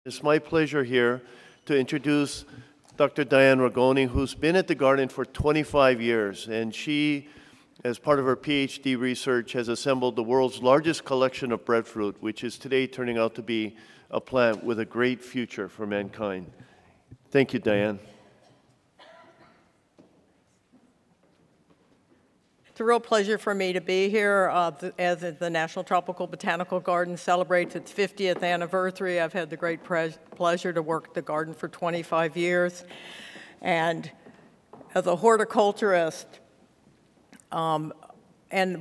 It's my pleasure here to introduce Dr. Diane Ragone, who's been at the garden for 25 years, and she, as part of her PhD research, has assembled the world's largest collection of breadfruit, which is today turning out to be a plant with a great future for mankind. Thank you, Diane. It's a real pleasure for me to be here as the National Tropical Botanical Garden celebrates its 50th anniversary. I've had the great pleasure to work at the garden for 25 years. And as a horticulturist and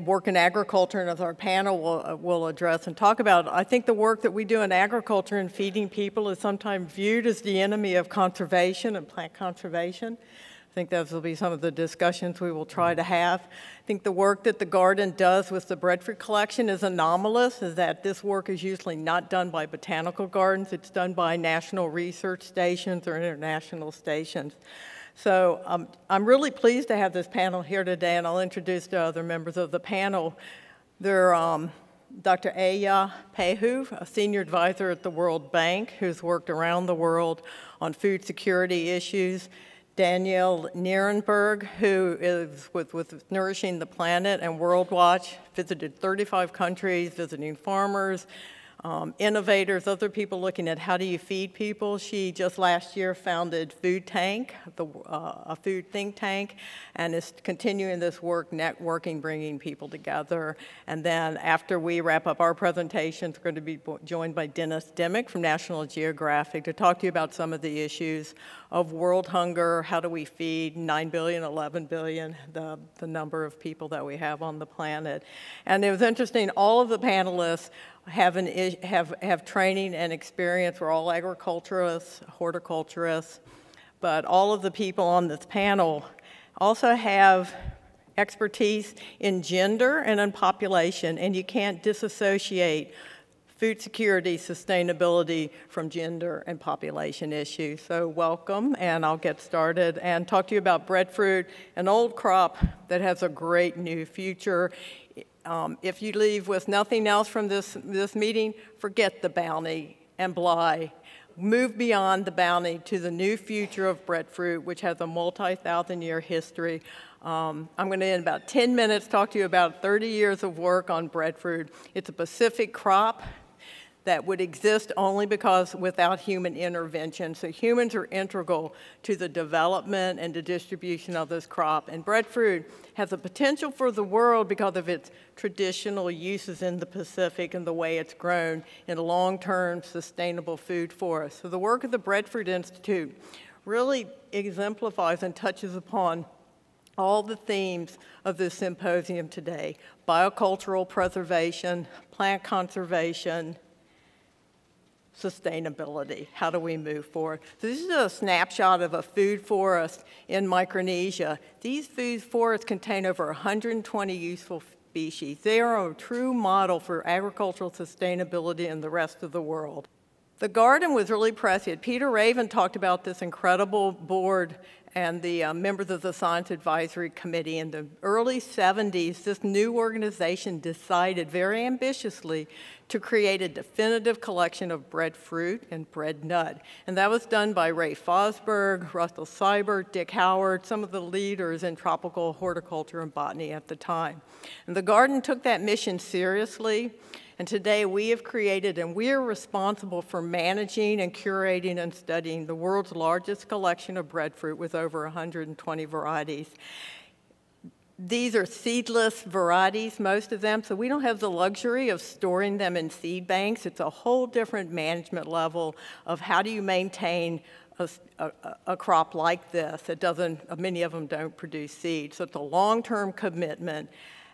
work in agriculture, and as our panel will address and talk about, I think the work that we do in agriculture and feeding people is sometimes viewed as the enemy of conservation and plant conservation. I think those will be some of the discussions we will try to have. I think the work that the garden does with the breadfruit collection is anomalous, is that this work is usually not done by botanical gardens. It's done by national research stations or international stations. So I'm really pleased to have this panel here today, and I'll introduce the other members of the panel. They're Dr. Eija Pehu, a senior advisor at the World Bank, who's worked around the world on food security issues. Danielle Nierenberg, who is with Nourishing the Planet and World Watch, visited 35 countries, visiting farmers, innovators, other people looking at how do you feed people. She just last year founded Food Tank, a food think tank, and is continuing this work, networking, bringing people together. And then after we wrap up our presentations, we're going to be joined by Dimick from National Geographic to talk to you about some of the issues of world hunger, how do we feed 9 billion, 11 billion, the number of people that we have on the planet. And it was interesting, all of the panelists have training and experience. We're all agriculturists, horticulturists, but all of the people on this panel also have expertise in gender and in population, and you can't disassociate food security, sustainability from gender and population issues. So welcome, and I'll get started and talk to you about breadfruit, an old crop that has a great new future. If you leave with nothing else from this meeting, forget the bounty and Bly. Move beyond the bounty to the new future of breadfruit, which has a multi-thousand-year history. I'm going to, in about 10 minutes, talk to you about 30 years of work on breadfruit. It's a Pacific crop that would exist only because without human intervention. So humans are integral to the development and the distribution of this crop. And breadfruit has a potential for the world because of its traditional uses in the Pacific and the way it's grown in a long-term sustainable food forest. So the work of the Breadfruit Institute really exemplifies and touches upon all the themes of this symposium today: biocultural preservation, plant conservation, sustainability. How do we move forward? So this is a snapshot of a food forest in Micronesia. These food forests contain over 120 useful species. They are a true model for agricultural sustainability in the rest of the world. The garden was really prescient. Peter Raven talked about this incredible board and the members of the Science Advisory Committee. In the early 70s, this new organization decided very ambitiously to create a definitive collection of breadfruit and bread nut. And that was done by Ray Fosberg, Russell Seibert, Dick Howard, some of the leaders in tropical horticulture and botany at the time. And the garden took that mission seriously. And today we have created, and we are responsible for managing and curating and studying the world's largest collection of breadfruit with over 120 varieties. These are seedless varieties, most of them, so we don't have the luxury of storing them in seed banks. It's a whole different management level of how do you maintain a crop like this. Many of them don't produce seeds, so it's a long-term commitment.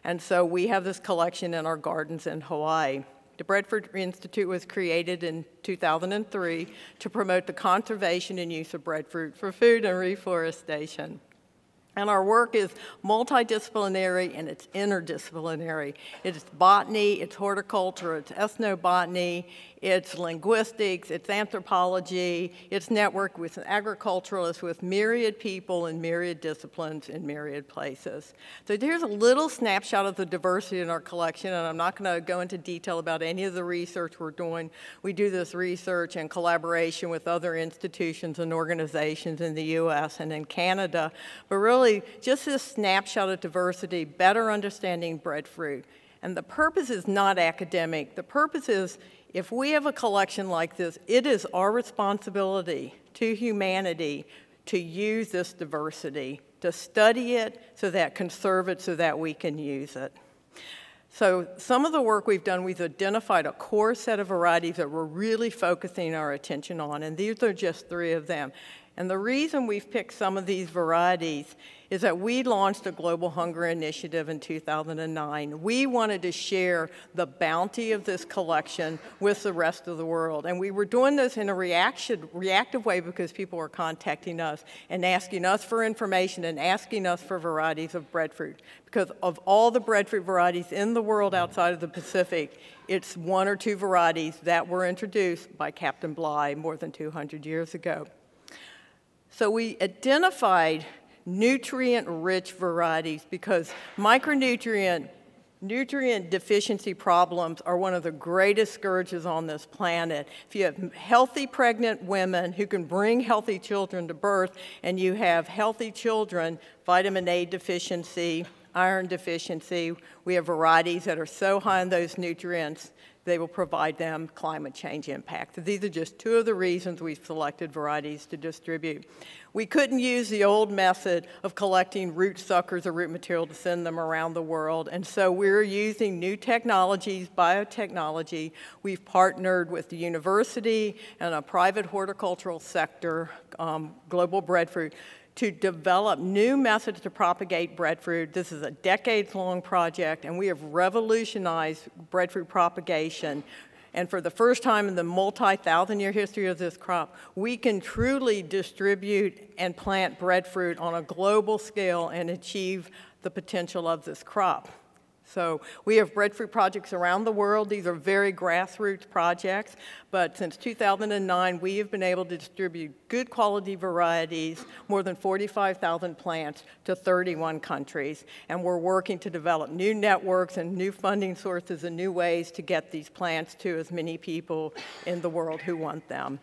And so we have this collection in our gardens in Hawaii. The Breadfruit Institute was created in 2003 to promote the conservation and use of breadfruit for food and reforestation. And our work is multidisciplinary and it's interdisciplinary. It's botany, it's horticulture, it's ethnobotany, it's linguistics, it's anthropology, it's networked with agriculturalists, with myriad people in myriad disciplines in myriad places. So here's a little snapshot of the diversity in our collection, and I'm not going to go into detail about any of the research we're doing. We do this research in collaboration with other institutions and organizations in the US and in Canada, but really just this snapshot of diversity, better understanding breadfruit. And the purpose is not academic. The purpose is, if we have a collection like this, it is our responsibility to humanity to use this diversity, to study it, so that conserve it, so that we can use it. So some of the work we've done, we've identified a core set of varieties that we're really focusing our attention on, and these are just 3 of them. And the reason we've picked some of these varieties is that we launched a Global Hunger Initiative in 2009. We wanted to share the bounty of this collection with the rest of the world. And we were doing this in a reactive way because people were contacting us and asking us for information and asking us for varieties of breadfruit. Because of all the breadfruit varieties in the world outside of the Pacific, it's 1 or 2 varieties that were introduced by Captain Bligh more than 200 years ago. So we identified nutrient-rich varieties because nutrient deficiency problems are one of the greatest scourges on this planet. If you have healthy pregnant women who can bring healthy children to birth, and you have healthy children, vitamin A deficiency, iron deficiency, we have varieties that are so high in those nutrients, they will provide them climate change impact. So these are just 2 of the reasons we've selected varieties to distribute. We couldn't use the old method of collecting root suckers or root material to send them around the world, and so we're using new technologies, biotechnology. We've partnered with the university and a private horticultural sector, Global Breadfruit, to develop new methods to propagate breadfruit. This is a decades-long project, and we have revolutionized breadfruit propagation. And for the first time in the multi-thousand-year history of this crop, we can truly distribute and plant breadfruit on a global scale and achieve the potential of this crop. So we have breadfruit projects around the world. These are very grassroots projects, but since 2009, we have been able to distribute good quality varieties, more than 45,000 plants, to 31 countries. And we're working to develop new networks and new funding sources and new ways to get these plants to as many people in the world who want them.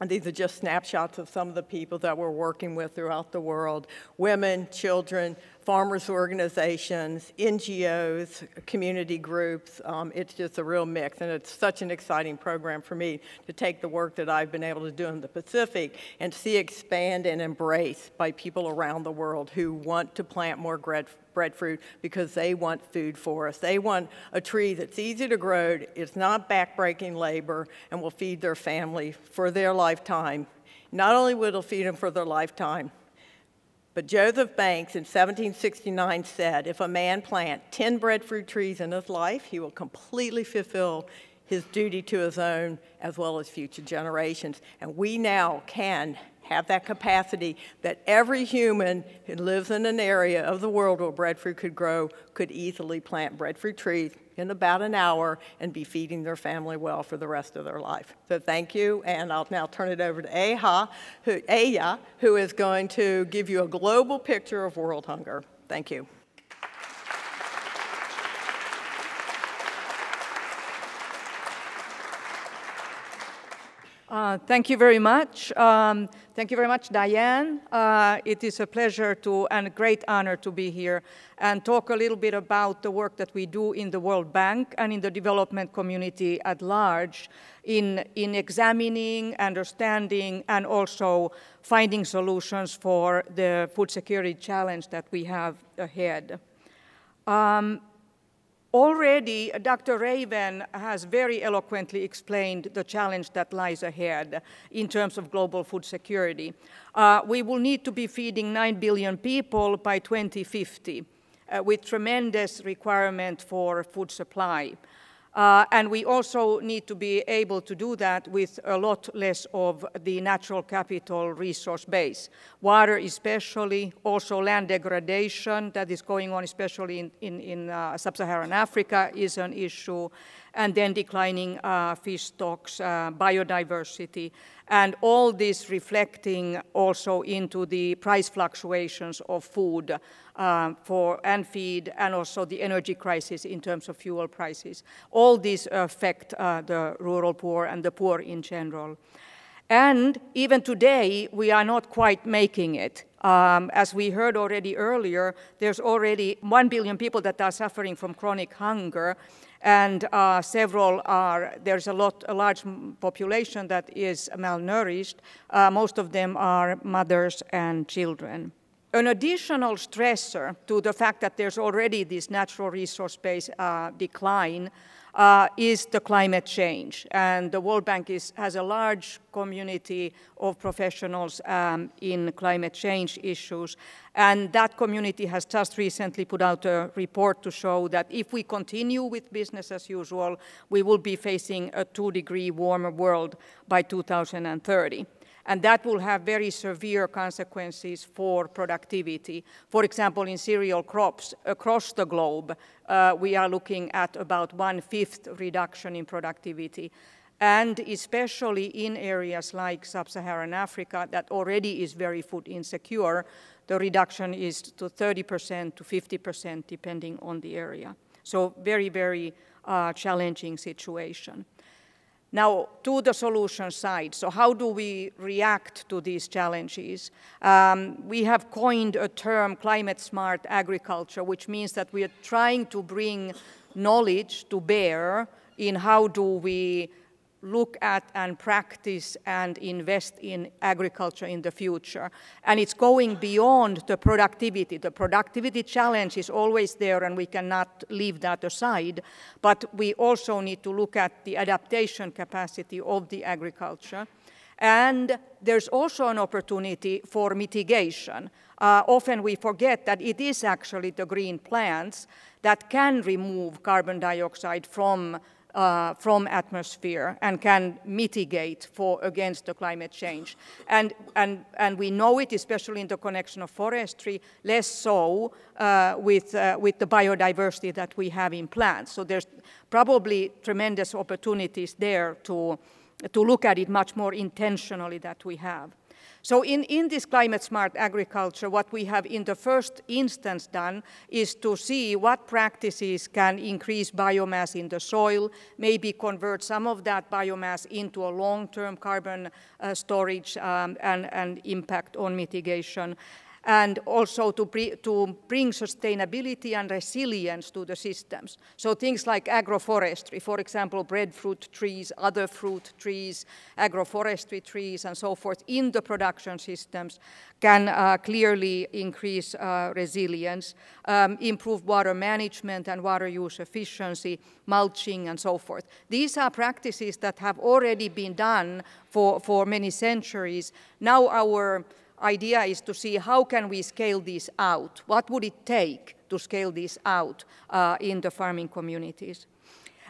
And these are just snapshots of some of the people that we're working with throughout the world: women, children, farmers organizations, NGOs, community groups. It's just a real mix, and it's such an exciting program for me to take the work that I've been able to do in the Pacific and see expand and embraced by people around the world who want to plant more breadfruit because they want food for us. They want a tree that's easy to grow, it's not backbreaking labor, and will feed their family for their lifetime. Not only will it feed them for their lifetime, but Joseph Banks in 1769 said, if a man plant 10 breadfruit trees in his life, he will completely fulfill his duty to his own as well as future generations. And we now can have that capacity that every human who lives in an area of the world where breadfruit could grow could easily plant breadfruit trees in about an hour and be feeding their family well for the rest of their life. So thank you, and I'll now turn it over to Eija, who is going to give you a global picture of world hunger. Thank you. Thank you very much. Thank you very much, Diane. It is a pleasure and a great honor to be here and talk a little bit about the work that we do in the World Bank and in the development community at large in examining, understanding, and also finding solutions for the food security challenge that we have ahead. Already, Dr. Raven has very eloquently explained the challenge that lies ahead in terms of global food security. We will need to be feeding 9 billion people by 2050 with tremendous requirement for food supply. And we also need to be able to do that with a lot less of the natural capital resource base. Water especially, also land degradation that is going on especially in sub-Saharan Africa is an issue, and then declining fish stocks, biodiversity, and all this reflecting also into the price fluctuations of food and feed, and also the energy crisis in terms of fuel prices. All these affect the rural poor and the poor in general. And even today, we are not quite making it. As we heard already earlier, there's already 1 billion people that are suffering from chronic hunger, and there's a large population that is malnourished. Most of them are mothers and children. An additional stressor to the fact that there's already this natural resource base decline is the climate change. And the World Bank has a large community of professionals in climate change issues. And that community has just recently put out a report to show that if we continue with business as usual, we will be facing a 2-degree warmer world by 2030. And that will have very severe consequences for productivity. For example, in cereal crops across the globe, we are looking at about 1/5 reduction in productivity. And especially in areas like sub-Saharan Africa that already is very food insecure, the reduction is to 30% to 50% depending on the area. So very, very challenging situation. Now, to the solution side, so how do we react to these challenges? We have coined a term, climate-smart agriculture, which means that we are trying to bring knowledge to bear in how do we look at and practice and invest in agriculture in the future. And it's going beyond the productivity. The productivity challenge is always there, and we cannot leave that aside. But we also need to look at the adaptation capacity of the agriculture. And there's also an opportunity for mitigation. Often we forget that it is actually the green plants that can remove carbon dioxide from atmosphere and can mitigate against the climate change. And we know it, especially in the connection of forestry, less so with the biodiversity that we have in plants. So there's probably tremendous opportunities there to look at it much more intentionally that we have. So in this climate-smart agriculture, what we have in the first instance done is to see what practices can increase biomass in the soil, maybe convert some of that biomass into a long-term carbon storage and impact on mitigation, and also to bring sustainability and resilience to the systems. So things like agroforestry, for example, breadfruit trees, other fruit trees, agroforestry trees, and so forth in the production systems can clearly increase resilience, improve water management and water use efficiency, mulching, and so forth. These are practices that have already been done for many centuries. Now our idea is to see how can we scale these out. What would it take to scale these out in the farming communities?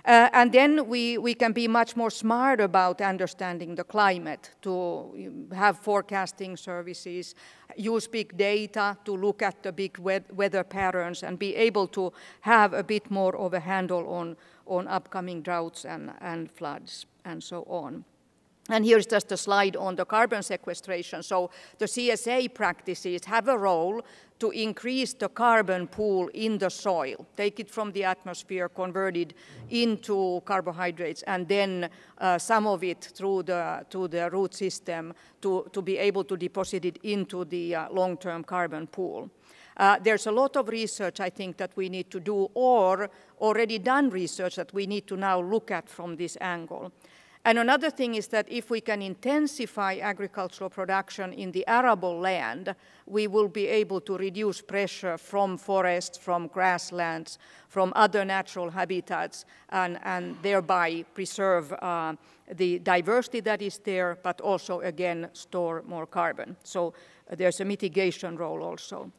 And then we can be much more smart about understanding the climate, to have forecasting services, use big data to look at the big weather patterns, and be able to have a bit more of a handle on upcoming droughts and floods and so on. And here's just a slide on the carbon sequestration. So the CSA practices have a role to increase the carbon pool in the soil, take it from the atmosphere, convert it into carbohydrates, and then some of it through the root system to be able to deposit it into the long-term carbon pool. There's a lot of research, I think, that we need to do, or already done research that we need to now look at from this angle. And another thing is that if we can intensify agricultural production in the arable land, we will be able to reduce pressure from forests, from grasslands, from other natural habitats, and thereby preserve the diversity that is there, but also, again, store more carbon. So there's a mitigation role also.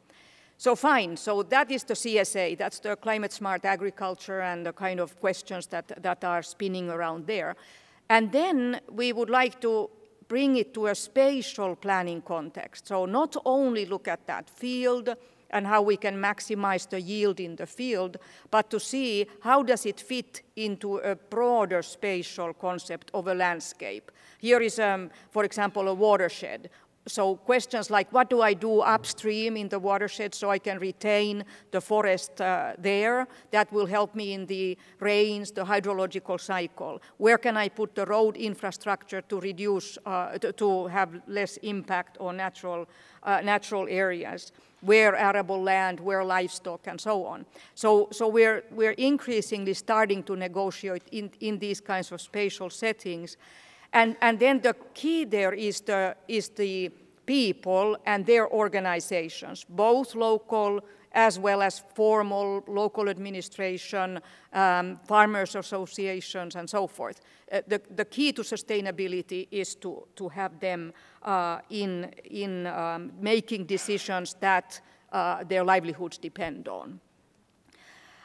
So fine, so that is the CSA, that's the climate smart agriculture and the kind of questions that are spinning around there. And then we would like to bring it to a spatial planning context. So not only look at that field and how we can maximize the yield in the field, but to see how does it fit into a broader spatial concept of a landscape. Here is, for example, a watershed. So questions like, what do I do upstream in the watershed so I can retain the forest there? That will help me in the rains, the hydrological cycle. Where can I put the road infrastructure to reduce, to have less impact on natural areas? Where arable land, where livestock, and so on. So we're increasingly starting to negotiate in these kinds of spatial settings. And then the key there is the people and their organizations, both local as well as formal local administration, farmers associations, and so forth. The key to sustainability is to have them in making decisions that their livelihoods depend on.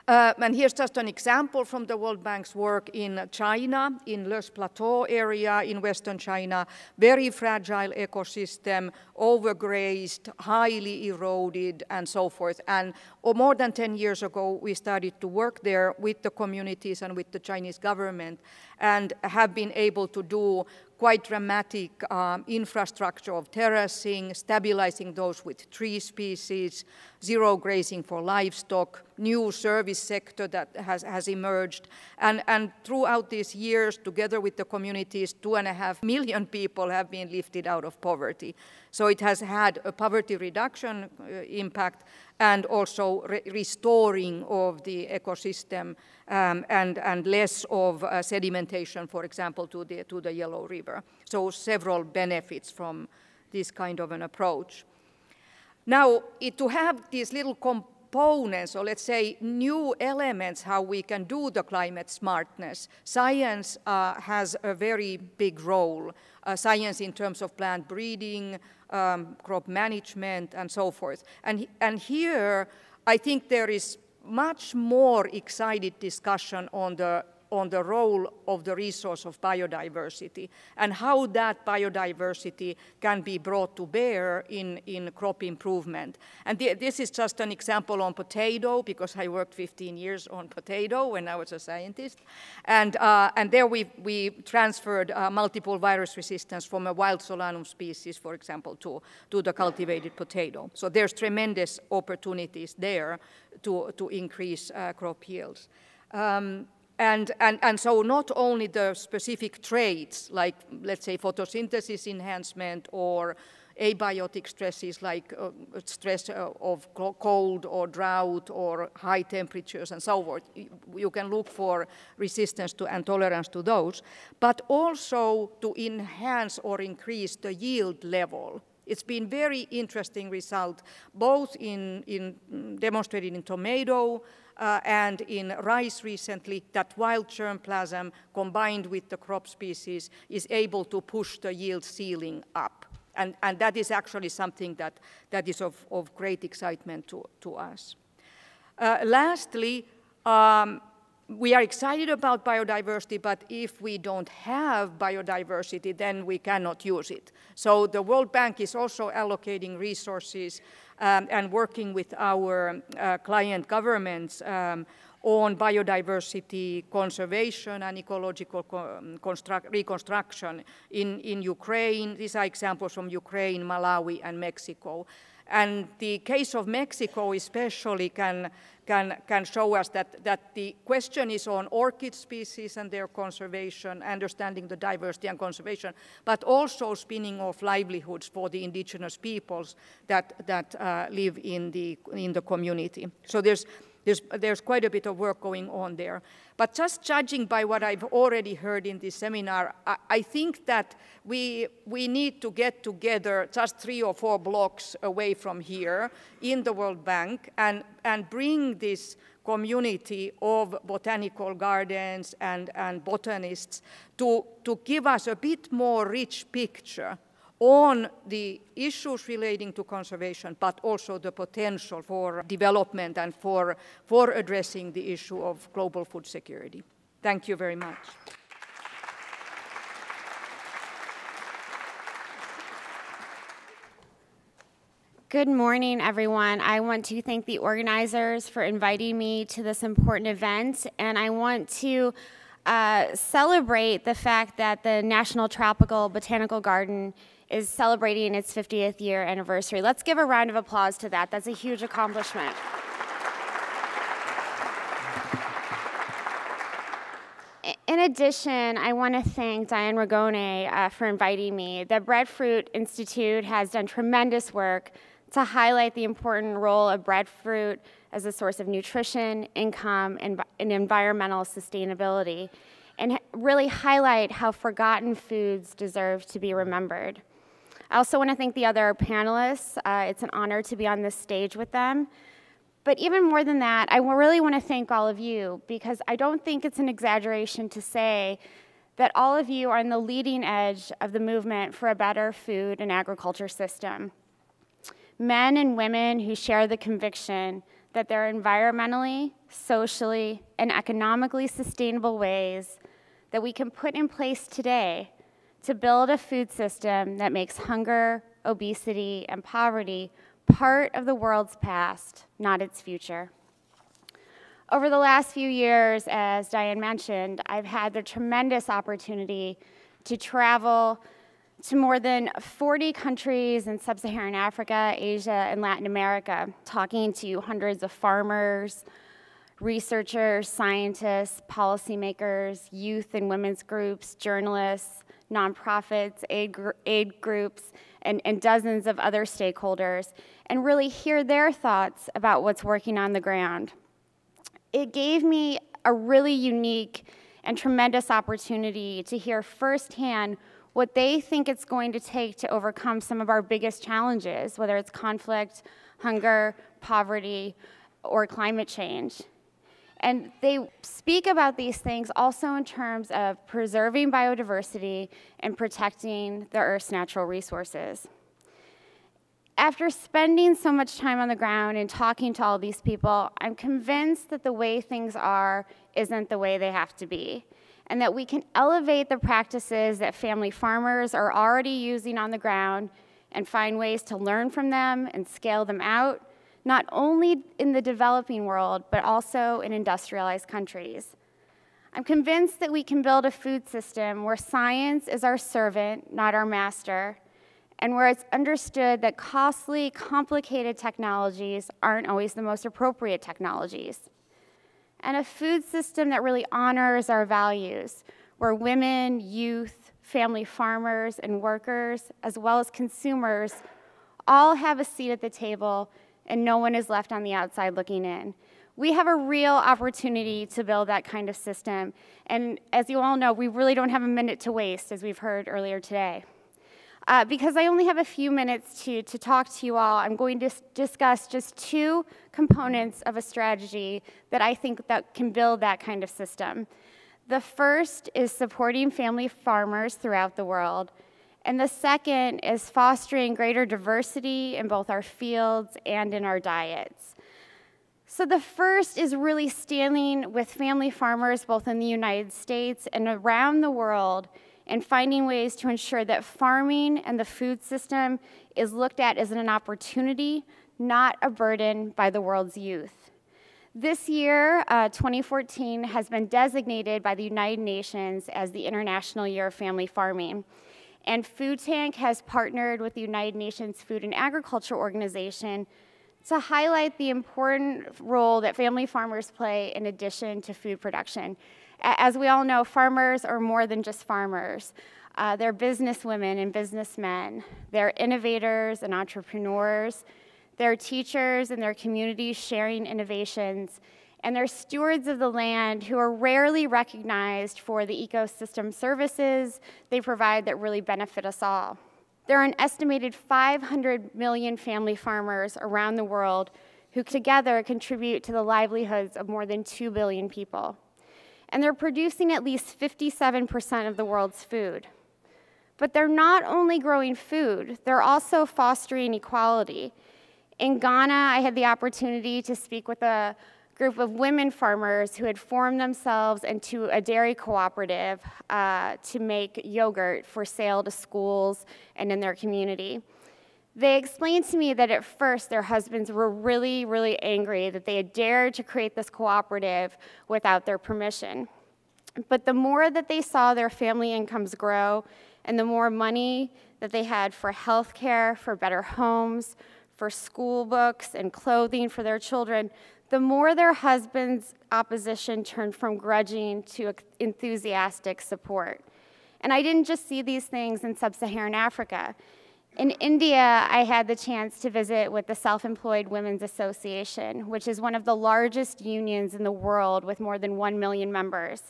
And here's just an example from the World Bank's work in China, in Les Plateaux area in Western China, very fragile ecosystem, overgrazed, highly eroded, and so forth. And more than 10 years ago, we started to work there with the communities and with the Chinese government, and have been able to do quite dramatic infrastructure of terracing, stabilizing those with tree species, zero grazing for livestock, new service sector that has emerged. And throughout these years, together with the communities, 2.5 million people have been lifted out of poverty. So it has had a poverty reduction impact and also restoring of the ecosystem and less of sedimentation, for example, to the Yellow River. So several benefits from this kind of an approach. Now, to have these little components, or let's say new elements how we can do the climate smartness, science has a very big role. Science in terms of plant breeding, crop management, and so forth. And here, I think there is much more excited discussion on the role of the resource of biodiversity and how that biodiversity can be brought to bear in crop improvement. And this is just an example on potato, because I worked 15 years on potato when I was a scientist. And there we transferred multiple virus resistance from a wild Solanum species, for example, to the cultivated potato. So there's tremendous opportunities there to increase crop yields. And so not only the specific traits, like, let's say, photosynthesis enhancement or abiotic stresses like stress of cold or drought or high temperatures and so forth. You can look for resistance to and tolerance to those, but also to enhance or increase the yield level. It's been very interesting result, both demonstrated in tomato and in rice recently, that wild germplasm combined with the crop species is able to push the yield ceiling up. And that is actually something that is of great excitement to us. Lastly, we are excited about biodiversity, but if we don't have biodiversity, then we cannot use it. So the World Bank is also allocating resources and working with our client governments on biodiversity conservation and ecological reconstruction in Ukraine. These are examples from Ukraine, Malawi, and Mexico. And the case of Mexico especially can show us that the question is on orchid species and their conservation, understanding the diversity and conservation, but also spinning off livelihoods for the indigenous peoples that live in the community. So there's quite a bit of work going on there. But just judging by what I've already heard in this seminar, I think that we need to get together just 3 or 4 blocks away from here in the World Bank and bring this community of botanical gardens and botanists to give us a bit more rich picture on the issues relating to conservation, but also the potential for development and for addressing the issue of global food security. Thank you very much. Good morning, everyone. I want to thank the organizers for inviting me to this important event, and I want to celebrate the fact that the National Tropical Botanical Garden is celebrating its 50th year anniversary. Let's give a round of applause to that. That's a huge accomplishment. In addition, I want to thank Diane Ragone for inviting me. The Breadfruit Institute has done tremendous work to highlight the important role of breadfruit as a source of nutrition, income, and environmental sustainability, and really highlight how forgotten foods deserve to be remembered. I also want to thank the other panelists. It's an honor to be on this stage with them. But even more than that, I really want to thank all of you, because I don't think it's an exaggeration to say that all of you are on the leading edge of the movement for a better food and agriculture system. Men and women who share the conviction that there are environmentally, socially, and economically sustainable ways that we can put in place today to build a food system that makes hunger, obesity, and poverty part of the world's past, not its future. Over the last few years, as Diane mentioned, I've had the tremendous opportunity to travel to more than 40 countries in sub-Saharan Africa, Asia, and Latin America, talking to hundreds of farmers, researchers, scientists, policymakers, youth and women's groups, journalists, nonprofits, aid groups, and dozens of other stakeholders, and really hear their thoughts about what's working on the ground. It gave me a really unique and tremendous opportunity to hear firsthand what they think it's going to take to overcome some of our biggest challenges, whether it's conflict, hunger, poverty, or climate change. And they speak about these things also in terms of preserving biodiversity and protecting the Earth's natural resources. After spending so much time on the ground and talking to all these people, I'm convinced that the way things are isn't the way they have to be, and that we can elevate the practices that family farmers are already using on the ground and find ways to learn from them and scale them out, not only in the developing world, but also in industrialized countries. I'm convinced that we can build a food system where science is our servant, not our master, and where it's understood that costly, complicated technologies aren't always the most appropriate technologies. And a food system that really honors our values, where women, youth, family farmers, and workers, as well as consumers, all have a seat at the table and no one is left on the outside looking in. We have a real opportunity to build that kind of system. And as you all know, we really don't have a minute to waste, as we've heard earlier today. Because I only have a few minutes to talk to you all, I'm going to discuss just two components of a strategy that I think that can build that kind of system. The first is supporting family farmers throughout the world. And the second is fostering greater diversity in both our fields and in our diets. So the first is really standing with family farmers both in the United States and around the world and finding ways to ensure that farming and the food system is looked at as an opportunity, not a burden by the world's youth. This year, 2014, has been designated by the United Nations as the International Year of Family Farming. And Food Tank has partnered with the United Nations Food and Agriculture Organization to highlight the important role that family farmers play in addition to food production. As we all know, farmers are more than just farmers. They're businesswomen and businessmen. They're innovators and entrepreneurs. They're teachers in their communities sharing innovations. And they're stewards of the land who are rarely recognized for the ecosystem services they provide that really benefit us all. There are an estimated 500 million family farmers around the world who together contribute to the livelihoods of more than 2 billion people. And they're producing at least 57% of the world's food. But they're not only growing food, they're also fostering equality. In Ghana, I had the opportunity to speak with a group of women farmers who had formed themselves into a dairy cooperative to make yogurt for sale to schools and in their community. They explained to me that at first their husbands were really, really angry that they had dared to create this cooperative without their permission. But the more that they saw their family incomes grow and the more money that they had for health care, for better homes, for school books and clothing for their children, the more their husband's opposition turned from grudging to enthusiastic support. And I didn't just see these things in sub-Saharan Africa. In India, I had the chance to visit with the Self-Employed Women's Association, which is one of the largest unions in the world with more than 1 million members.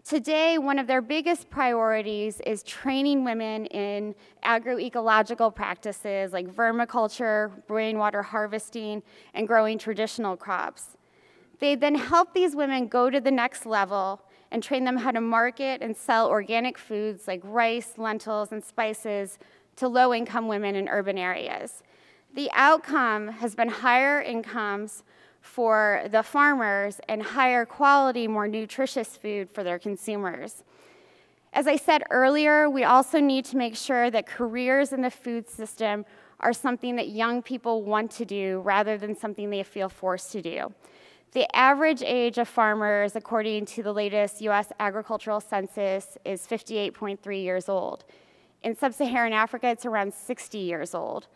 Today, one of their biggest priorities is training women in agroecological practices like vermiculture, rainwater harvesting, and growing traditional crops. They then help these women go to the next level and train them how to market and sell organic foods like rice, lentils, and spices to low-income women in urban areas. The outcome has been higher incomes for the farmers and higher quality, more nutritious food for their consumers. As I said earlier, we also need to make sure that careers in the food system are something that young people want to do rather than something they feel forced to do. The average age of farmers, according to the latest US agricultural census, is 58.3 years old. In sub-Saharan Africa, it's around 60 years old.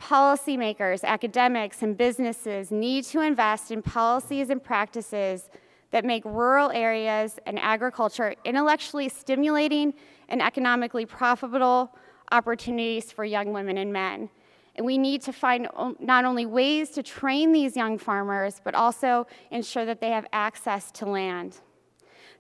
Policymakers, academics, and businesses need to invest in policies and practices that make rural areas and agriculture intellectually stimulating and economically profitable opportunities for young women and men. And we need to find not only ways to train these young farmers, but also ensure that they have access to land.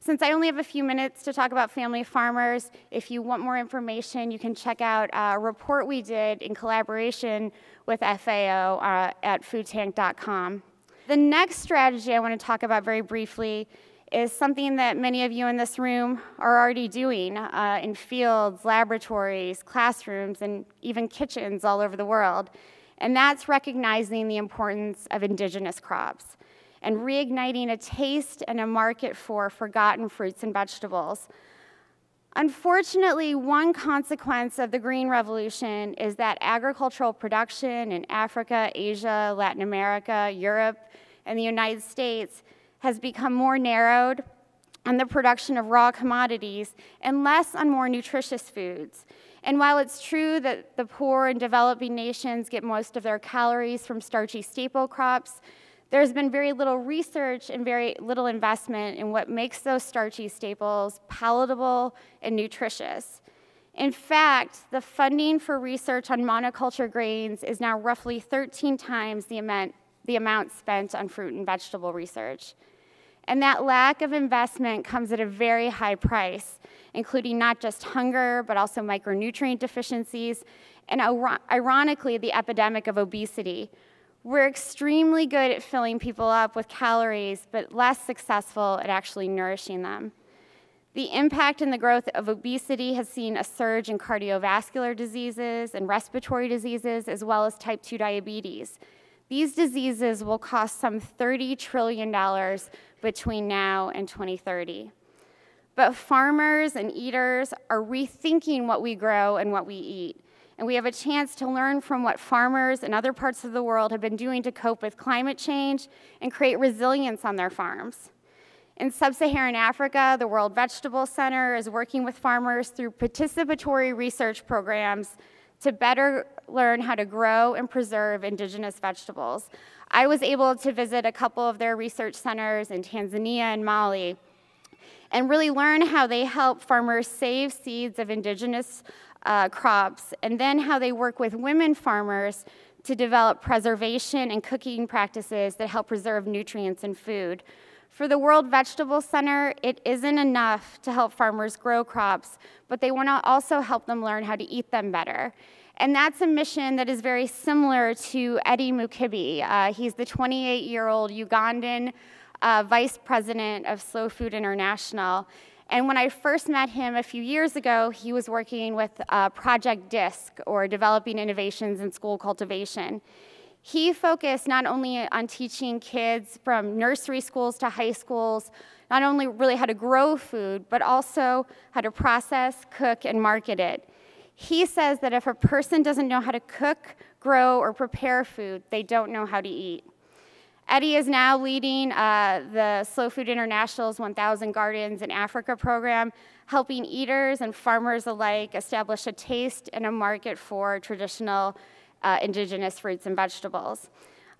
Since I only have a few minutes to talk about family farmers, if you want more information, you can check out a report we did in collaboration with FAO at foodtank.com. The next strategy I want to talk about very briefly is something that many of you in this room are already doing in fields, laboratories, classrooms, and even kitchens all over the world. And that's recognizing the importance of indigenous crops and reigniting a taste and a market for forgotten fruits and vegetables. Unfortunately, one consequence of the Green Revolution is that agricultural production in Africa, Asia, Latin America, Europe, and the United States has become more narrowed on the production of raw commodities and less on more nutritious foods. And while it's true that the poor and developing nations get most of their calories from starchy staple crops, there's been very little research and very little investment in what makes those starchy staples palatable and nutritious. In fact, the funding for research on monoculture grains is now roughly 13 times the amount spent on fruit and vegetable research. And that lack of investment comes at a very high price, including not just hunger, but also micronutrient deficiencies, and ironically, the epidemic of obesity. We're extremely good at filling people up with calories, but less successful at actually nourishing them. The impact and the growth of obesity has seen a surge in cardiovascular diseases and respiratory diseases, as well as type 2 diabetes. These diseases will cost some $30 trillion between now and 2030. But farmers and eaters are rethinking what we grow and what we eat. And we have a chance to learn from what farmers in other parts of the world have been doing to cope with climate change and create resilience on their farms. In sub-Saharan Africa, the World Vegetable Center is working with farmers through participatory research programs to better learn how to grow and preserve indigenous vegetables. I was able to visit a couple of their research centers in Tanzania and Mali and really learn how they help farmers save seeds of indigenous crops, and then how they work with women farmers to develop preservation and cooking practices that help preserve nutrients in food. For the World Vegetable Center, it isn't enough to help farmers grow crops, but they want to also help them learn how to eat them better. And that's a mission that is very similar to Eddie Mukibi. He's the 28-year-old Ugandan vice president of Slow Food International. And when I first met him a few years ago, he was working with Project DISC, or Developing Innovations in School Cultivation. He focused not only on teaching kids from nursery schools to high schools, not only really how to grow food, but also how to process, cook, and market it. He says that if a person doesn't know how to cook, grow, or prepare food, they don't know how to eat. Eddie is now leading the Slow Food International's 1,000 Gardens in Africa program, helping eaters and farmers alike establish a taste and a market for traditional indigenous fruits and vegetables.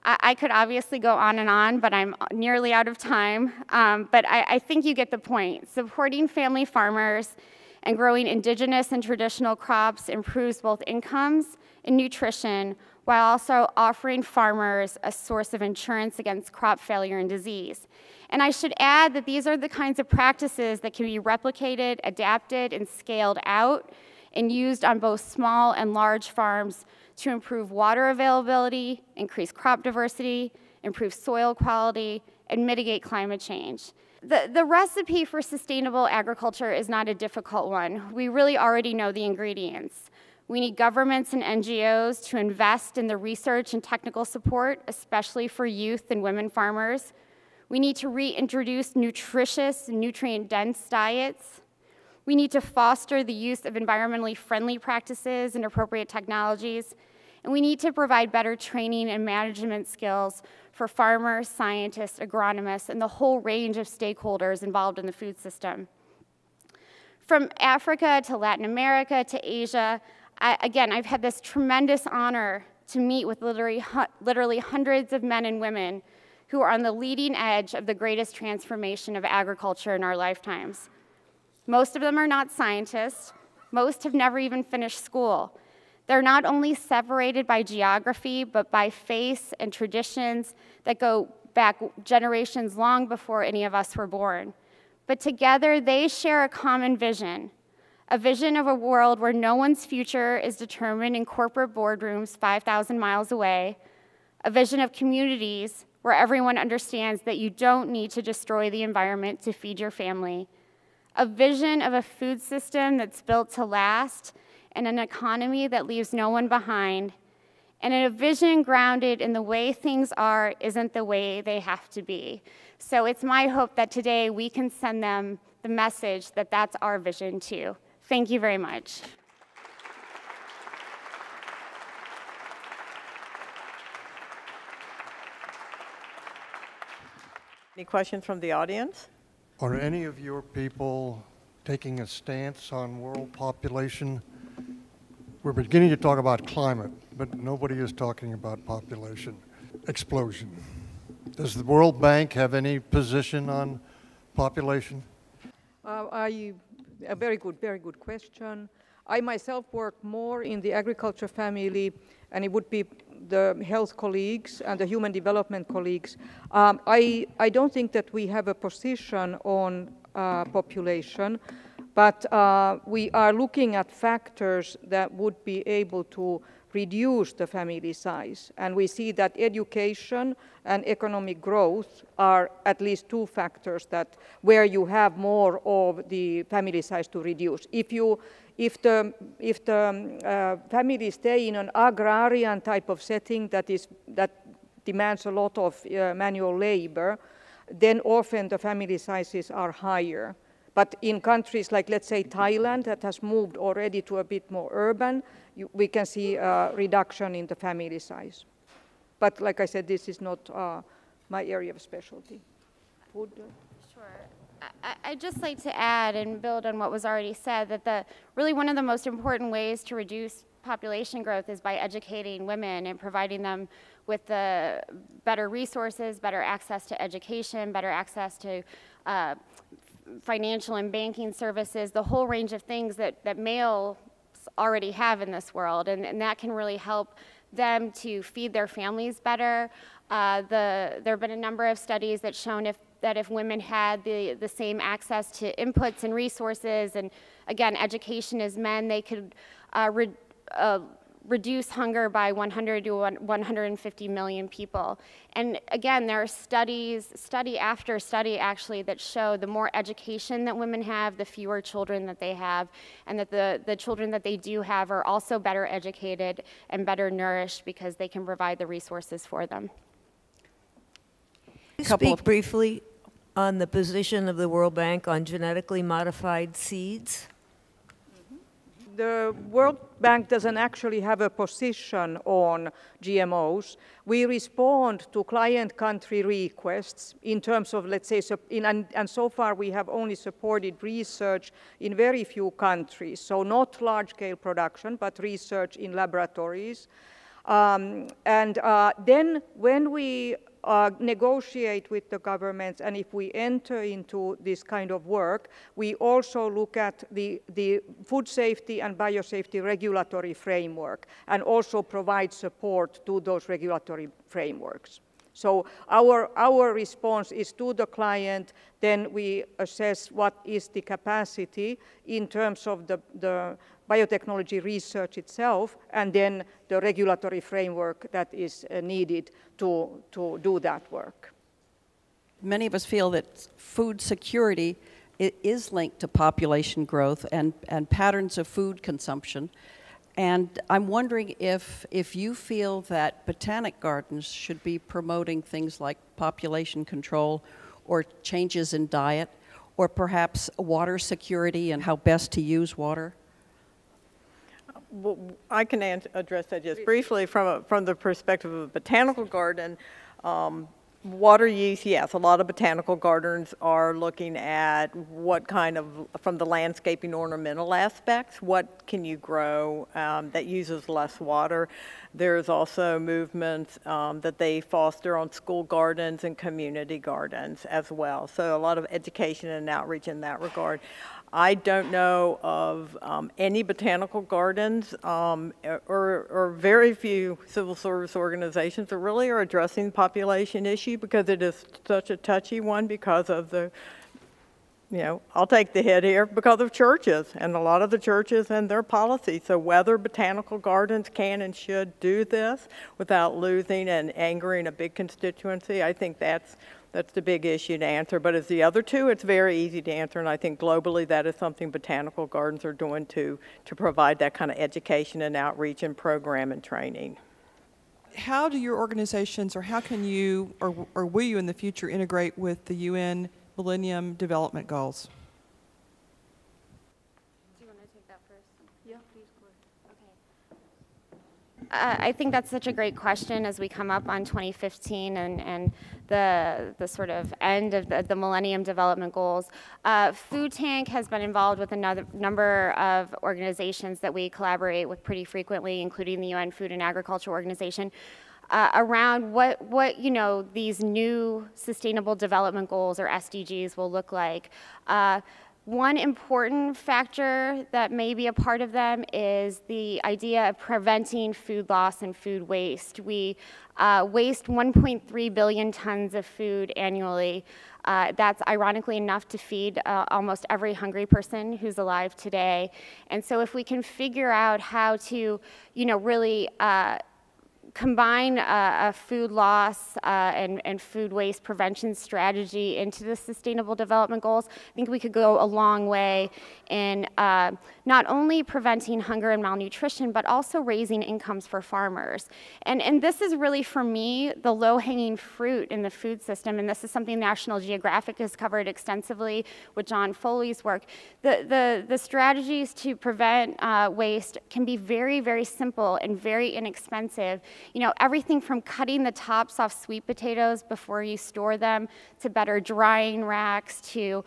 I could obviously go on, but I'm nearly out of time. But I think you get the point. Supporting family farmers and growing indigenous and traditional crops improves both incomes and nutrition, while also offering farmers a source of insurance against crop failure and disease. And I should add that these are the kinds of practices that can be replicated, adapted, and scaled out and used on both small and large farms to improve water availability, increase crop diversity, improve soil quality, and mitigate climate change. The recipe for sustainable agriculture is not a difficult one. We really already know the ingredients. We need governments and NGOs to invest in the research and technical support, especially for youth and women farmers. We need to reintroduce nutritious, nutrient-dense diets. We need to foster the use of environmentally friendly practices and appropriate technologies. And we need to provide better training and management skills for farmers, scientists, agronomists, and the whole range of stakeholders involved in the food system. From Africa to Latin America to Asia, again, I've had this tremendous honor to meet with literally hundreds of men and women who are on the leading edge of the greatest transformation of agriculture in our lifetimes. Most of them are not scientists. Most have never even finished school. They're not only separated by geography, but by faith and traditions that go back generations long before any of us were born. But together, they share a common vision, a vision of a world where no one's future is determined in corporate boardrooms 5,000 miles away, a vision of communities where everyone understands that you don't need to destroy the environment to feed your family, a vision of a food system that's built to last, and an economy that leaves no one behind, and a vision grounded in the way things are isn't the way they have to be. So it's my hope that today we can send them the message that that's our vision too. Thank you very much. Any questions from the audience? Are any of your people taking a stance on world population? We're beginning to talk about climate, but nobody is talking about population explosion. Does the World Bank have any position on population? A very good question. I myself work more in the agriculture family, and it would be the health colleagues and the human development colleagues. I don't think that we have a position on population, but we are looking at factors that would be able to reduce the family size. And we see that education and economic growth are at least two factors that where you have more of the family size to reduce. If the family stay in an agrarian type of setting that demands a lot of manual labor, then often the family sizes are higher. But in countries like, let's say, Thailand, that has moved already to a bit more urban, we can see a reduction in the family size. But like I said, this is not my area of specialty. Sure. I'd just like to add and build on what was already said, that really one of the most important ways to reduce population growth is by educating women and providing them with the better resources, better access to education, better access to financial and banking services, the whole range of things that males already have in this world, and that can really help them to feed their families better. There have been a number of studies that shown that if women had the same access to inputs and resources, and again, education as men, they could reduce hunger by 100 to 150 million people. And again, there are study after study actually that show the more education that women have, the fewer children that they have, and that the children that they do have are also better educated and better nourished because they can provide the resources for them. Speak briefly on the position of the World Bank on genetically modified seeds. The World Bank doesn't actually have a position on GMOs. We respond to client country requests in terms of, let's say, and so far we have only supported research in very few countries, so not large-scale production, but research in laboratories. Then when we negotiate with the governments, and if we enter into this kind of work, we also look at the food safety and biosafety regulatory framework and also provide support to those regulatory frameworks. So our response is to the client, then we assess what is the capacity in terms of the biotechnology research itself, and then the regulatory framework that is needed to do that work. Many of us feel that food security is linked to population growth and patterns of food consumption. And I'm wondering if you feel that botanic gardens should be promoting things like population control or changes in diet, or perhaps water security and how best to use water. Well, I can address that just briefly from the perspective of a botanical garden. Water use, yes, a lot of botanical gardens are looking at what kind of, from the landscaping ornamental aspects, what can you grow that uses less water. There's also movements that they foster on school gardens and community gardens as well. So a lot of education and outreach in that regard. I don't know of any botanical gardens or very few civil service organizations that really are addressing the population issue, because it is such a touchy one because of the, I'll take the hit here, because of churches and a lot of the churches and their policies. So whether botanical gardens can and should do this without losing and angering a big constituency, I think that's the big issue to answer. But as the other two, it's very easy to answer, and I think globally that is something botanical gardens are doing to provide that kind of education and outreach and program and training. How do your organizations, or how can you, or will you in the future integrate with the UN Millennium Development Goals? Do you want to take that first? Yeah, please go ahead. Okay. I think that's such a great question as we come up on 2015 and the sort of end of the Millennium Development Goals. Food Tank has been involved with a number of organizations that we collaborate with pretty frequently, including the UN Food and Agriculture Organization, around what these new Sustainable Development Goals, or SDGs, will look like. One important factor that may be a part of them is the idea of preventing food loss and food waste. We waste 1.3 billion tons of food annually. That's ironically enough to feed almost every hungry person who's alive today. And so if we can figure out how to, really combine a food loss and food waste prevention strategy into the Sustainable Development Goals, I think we could go a long way in not only preventing hunger and malnutrition, but also raising incomes for farmers. And this is really, for me, the low-hanging fruit in the food system, and this is something National Geographic has covered extensively with John Foley's work. The strategies to prevent waste can be very, very simple and very inexpensive. Everything from cutting the tops off sweet potatoes before you store them, to better drying racks, to,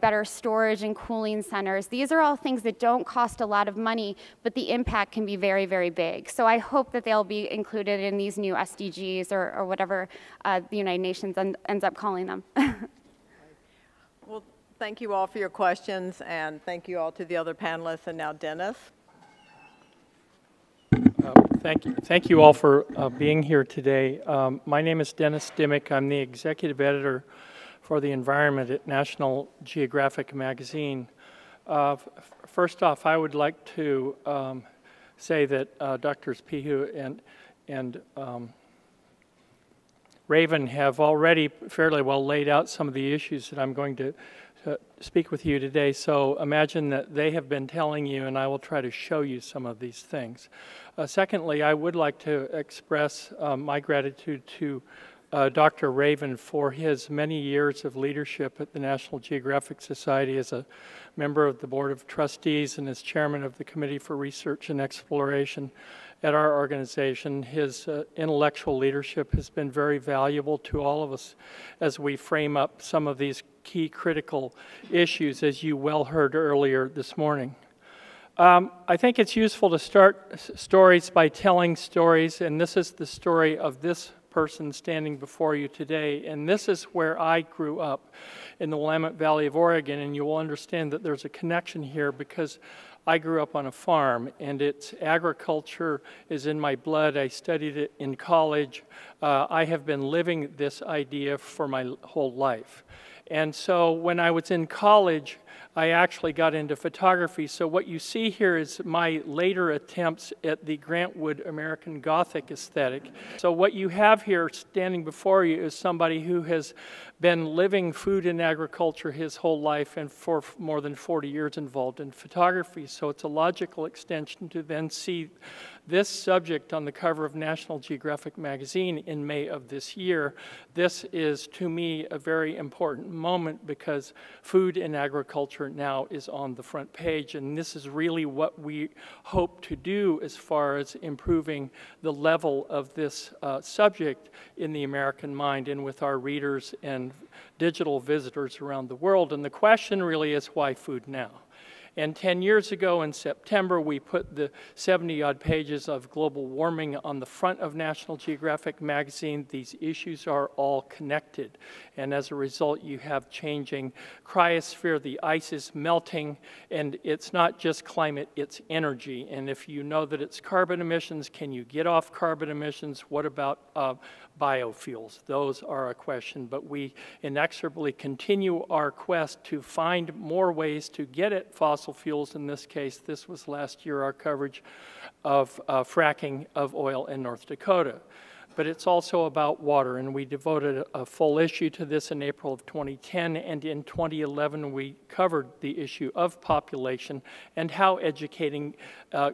better storage and cooling centers. These are all things that don't cost a lot of money, but the impact can be very, very big. So I hope that they'll be included in these new SDGs or whatever the United Nations ends up calling them. Well, thank you all for your questions, and thank you all to the other panelists. And now Dennis. Thank you all for being here today. My name is Dennis Dimick. I'm the executive editor for the environment at National Geographic magazine. First off, I would like to say that Drs. Pehu and Raven have already fairly well laid out some of the issues that I'm going to speak with you today. So imagine that they have been telling you, and I will try to show you some of these things. Secondly, I would like to express my gratitude to Dr. Raven for his many years of leadership at the National Geographic Society as a member of the Board of Trustees and as chairman of the Committee for Research and Exploration at our organization. His intellectual leadership has been very valuable to all of us as we frame up some of these key critical issues, as you well heard earlier this morning. I think it's useful to start stories by telling stories, and this is the story of this person standing before you today, and this is where I grew up in the Willamette Valley of Oregon, and you will understand that there's a connection here because I grew up on a farm, and it's agriculture is in my blood. I studied it in college. I have been living this idea for my whole life. And so when I was in college, I actually got into photography. So what you see here is my later attempts at the Grant Wood American Gothic aesthetic. So what you have here standing before you is somebody who has been living food and agriculture his whole life and for more than 40 years involved in photography. So it's a logical extension to then see this subject on the cover of National Geographic magazine in May of this year. This is, to me, a very important moment because food and agriculture now is on the front page, and this is really what we hope to do as far as improving the level of this subject in the American mind and with our readers and digital visitors around the world. And the question really is, why food now? And 10 years ago in September, we put the 70-odd pages of global warming on the front of National Geographic magazine. These issues are all connected. And as a result, you have changing cryosphere. The ice is melting, and it's not just climate, it's energy. And if you know that it's carbon emissions, can you get off carbon emissions? What about biofuels? Those are a question, but we inexorably continue our quest to find more ways to get at fossil fuels. In this case, this was last year, our coverage of fracking of oil in North Dakota. But it's also about water, and we devoted a full issue to this in April of 2010, and in 2011 we covered the issue of population and how educating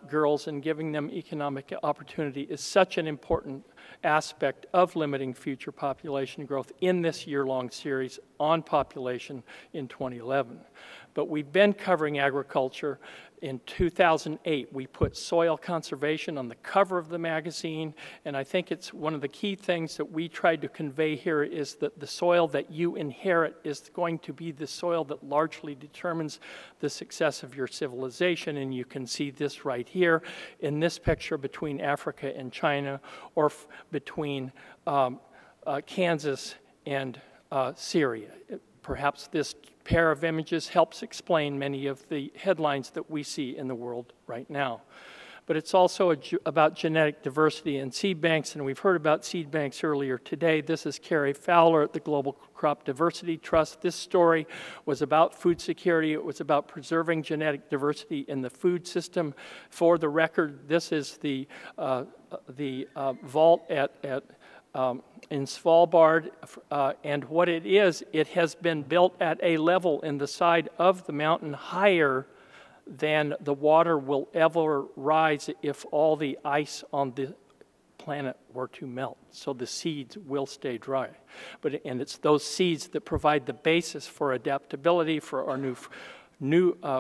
girls and giving them economic opportunity is such an important aspect of limiting future population growth in this year-long series on population in 2011. But we've been covering agriculture. In 2008, we put soil conservation on the cover of the magazine, and I think it's one of the key things that we tried to convey here is that the soil that you inherit is going to be the soil that largely determines the success of your civilization, and you can see this right here in this picture between Africa and China, or between Kansas and Syria. Perhaps this pair of images helps explain many of the headlines that we see in the world right now. But it's also about genetic diversity and seed banks, and we've heard about seed banks earlier today. This is Carrie Fowler at the Global Crop Diversity Trust. This story was about food security. It was about preserving genetic diversity in the food system. For the record, this is the vault in Svalbard, and what it is, it has been built at a level in the side of the mountain higher than the water will ever rise if all the ice on the planet were to melt. So the seeds will stay dry. And it's those seeds that provide the basis for adaptability for our new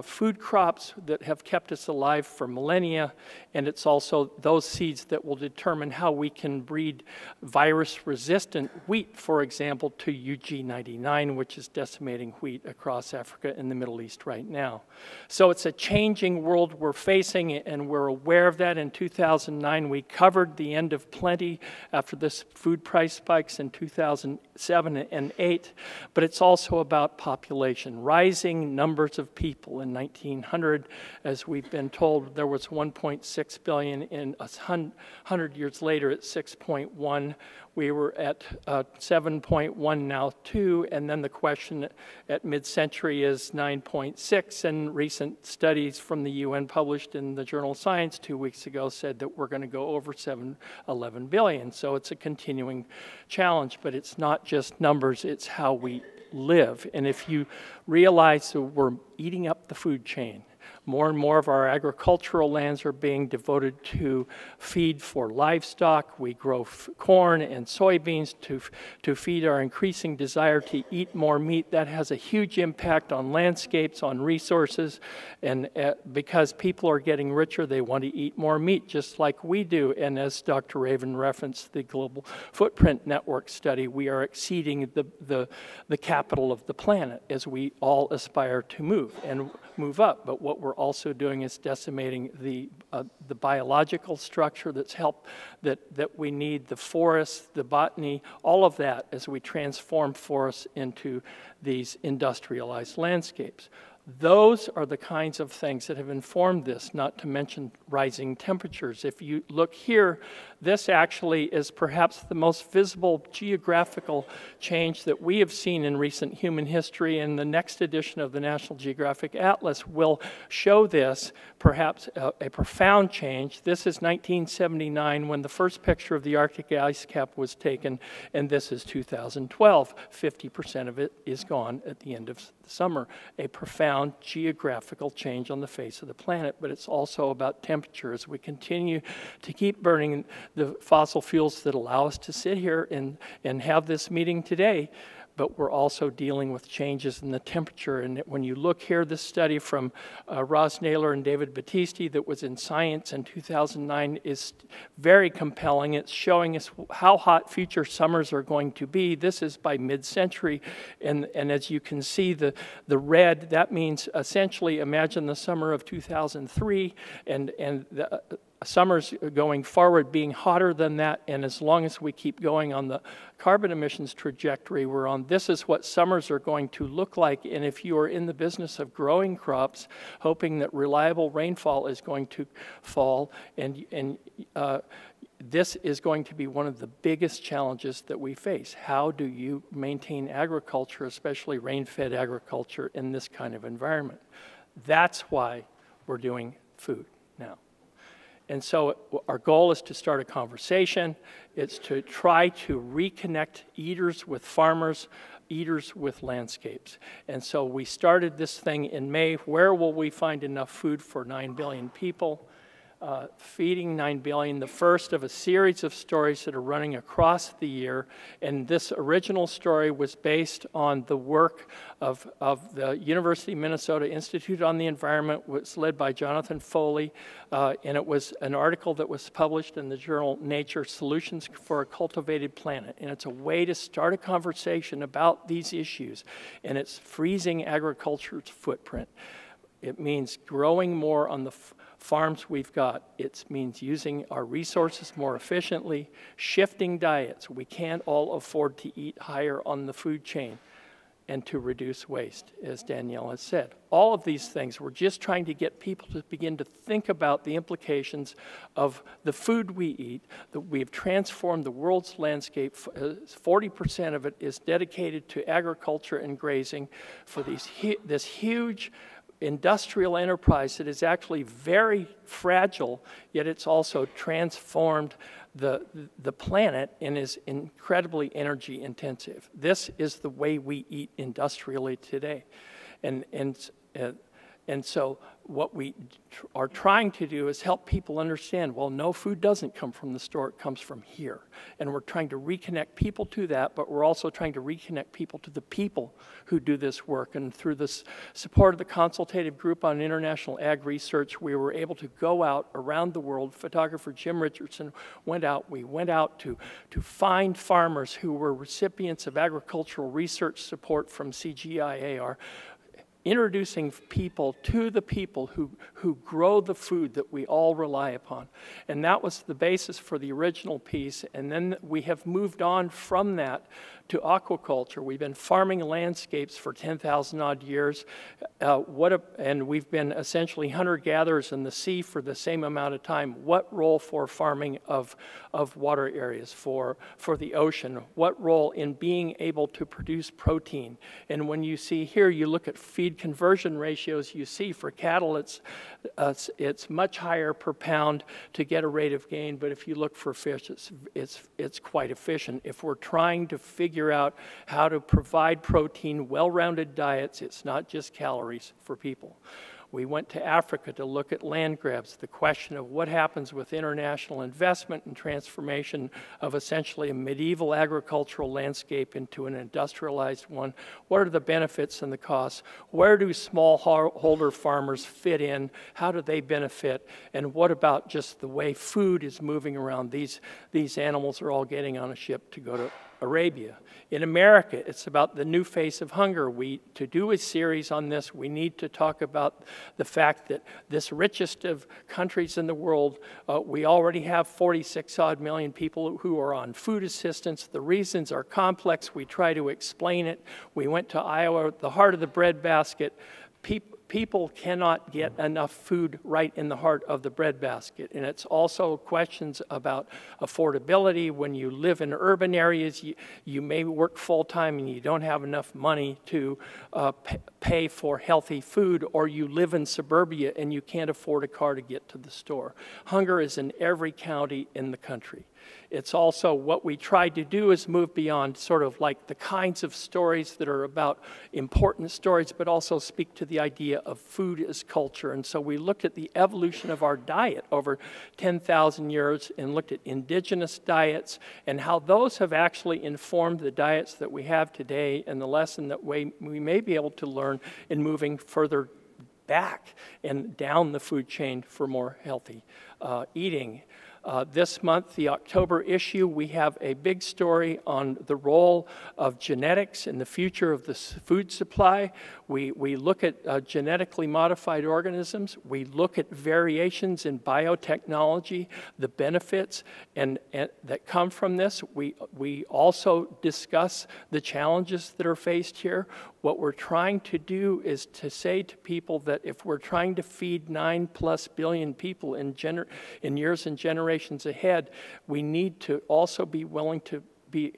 food crops that have kept us alive for millennia, and it's also those seeds that will determine how we can breed virus-resistant wheat, for example, to UG99, which is decimating wheat across Africa and the Middle East right now. So it's a changing world we're facing, and we're aware of that. In 2009, we covered the end of plenty after the food price spikes in 2007 and 2008, but it's also about population, rising numbers of people. In 1900, as we've been told, there was 1.6 billion. In 100 years later, it's 6.1. We were at 7.1, now 2, and then the question at mid-century is 9.6, and recent studies from the UN published in the journal Science 2 weeks ago said that we're going to go over 11 billion. So it's a continuing challenge, but it's not just numbers, it's how we live. And if you realize that we're eating up the food chain, more and more of our agricultural lands are being devoted to feed for livestock. We grow corn and soybeans to feed our increasing desire to eat more meat. That has a huge impact on landscapes, on resources, and because people are getting richer, they want to eat more meat, just like we do. And as Dr. Raven referenced the Global Footprint Network study, we are exceeding the capital of the planet as we all aspire to move up. But what we're also doing is decimating the biological structure that we need, the forests, the botany, all of that as we transform forests into these industrialized landscapes. Those are the kinds of things that have informed this, not to mention rising temperatures. If you look here, this actually is perhaps the most visible geographical change that we have seen in recent human history, and the next edition of the National Geographic Atlas will show this, perhaps a profound change. This is 1979 when the first picture of the Arctic ice cap was taken, and this is 2012. 50% of it is gone at the end of the summer. A profound geographical change on the face of the planet, but it's also about temperature. As we continue to keep burning the fossil fuels that allow us to sit here and have this meeting today, but we're also dealing with changes in the temperature. And when you look here, this study from Ross Naylor and David Battisti that was in Science in 2009 is very compelling. It's showing us how hot future summers are going to be. This is by mid-century, and as you can see, the red, that means essentially imagine the summer of 2003, and the summers going forward being hotter than that, and as long as we keep going on the carbon emissions trajectory we're on, this is what summers are going to look like. And if you are in the business of growing crops, hoping that reliable rainfall is going to fall, and this is going to be one of the biggest challenges that we face. How do you maintain agriculture, especially rain-fed agriculture, in this kind of environment? That's why we're doing food now. And so our goal is to start a conversation. It's to try to reconnect eaters with farmers, eaters with landscapes. And so we started this thing in May. Where will we find enough food for 9 billion people? Feeding 9 billion, the first of a series of stories that are running across the year. And this original story was based on the work of the University of Minnesota Institute on the Environment, was led by Jonathan Foley, and it was an article that was published in the journal Nature, Solutions for a Cultivated Planet. And it's a way to start a conversation about these issues, and it's freezing agriculture's footprint. It means growing more on the farms we've got. It means using our resources more efficiently, shifting diets. We can't all afford to eat higher on the food chain, and to reduce waste, as Danielle has said. All of these things, we're just trying to get people to begin to think about the implications of the food we eat, that we've transformed the world's landscape. 40% of it is dedicated to agriculture and grazing for this huge industrial enterprise that is actually very fragile, yet it's also transformed the planet and is incredibly energy intensive. This is the way we eat industrially today. And so what we are trying to do is help people understand, well, no, food doesn't come from the store, it comes from here. And we're trying to reconnect people to that, but we're also trying to reconnect people to the people who do this work. And through the support of the Consultative Group on International Ag Research, we were able to go out around the world. Photographer Jim Richardson went out. We went out to find farmers who were recipients of agricultural research support from CGIAR, introducing people to the people who grow the food that we all rely upon. And that was the basis for the original piece. And then we have moved on from that to aquaculture. We've been farming landscapes for 10,000 odd years, and we've been essentially hunter-gatherers in the sea for the same amount of time. What role for farming of water areas, for the ocean? What role in being able to produce protein? And when you see here, you look at feed conversion ratios, you see for cattle it's much higher per pound to get a rate of gain, but if you look for fish, it's quite efficient. If we're trying to figure out how to provide protein, well-rounded diets, it's not just calories for people. We went to Africa to look at land grabs, the question of what happens with international investment and transformation of essentially a medieval agricultural landscape into an industrialized one. What are the benefits and the costs? Where do smallholder farmers fit in? How do they benefit? And what about just the way food is moving around? These animals are all getting on a ship to go to Arabia. In America, it's about the new face of hunger. To do a series on this, we need to talk about the fact that this richest of countries in the world, we already have 46 odd million people who are on food assistance. The reasons are complex. We try to explain it. We went to Iowa, the heart of the breadbasket. People cannot get enough food right in the heart of the breadbasket. And it's also questions about affordability. When you live in urban areas, you may work full-time and you don't have enough money to pay for healthy food, or you live in suburbia and you can't afford a car to get to the store. Hunger is in every county in the country. It's also what we tried to do is move beyond sort of like the kinds of stories that are about important stories, but also speak to the idea of food as culture. And so we looked at the evolution of our diet over 10,000 years and looked at indigenous diets and how those have actually informed the diets that we have today, and the lesson that we may be able to learn in moving further back and down the food chain for more healthy eating. This month, the October issue, we have a big story on the role of genetics in the future of the food supply. We look at genetically modified organisms. We look at variations in biotechnology, the benefits and that come from this. We also discuss the challenges that are faced here. What we're trying to do is to say to people that if we're trying to feed 9+ billion people in years and generations ahead, we need to also be willing to be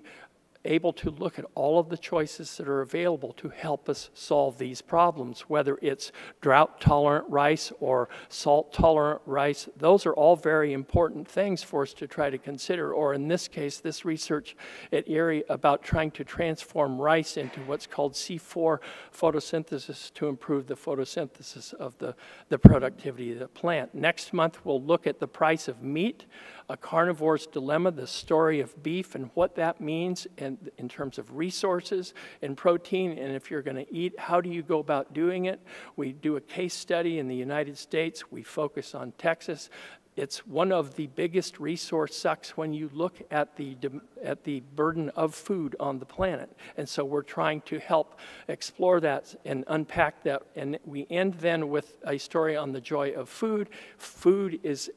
able to look at all of the choices that are available to help us solve these problems, whether it's drought-tolerant rice or salt-tolerant rice. Those are all very important things for us to try to consider, or in this case, this research at Erie about trying to transform rice into what's called C4 photosynthesis to improve the photosynthesis of the productivity of the plant. Next month, we'll look at the price of meat, a carnivore's dilemma, the story of beef and what that means in terms of resources and protein, and if you're going to eat, how do you go about doing it? We do a case study in the United States. We focus on Texas. It's one of the biggest resource sucks when you look at the burden of food on the planet. And so we're trying to help explore that and unpack that. And we end then with a story on the joy of food. Food is,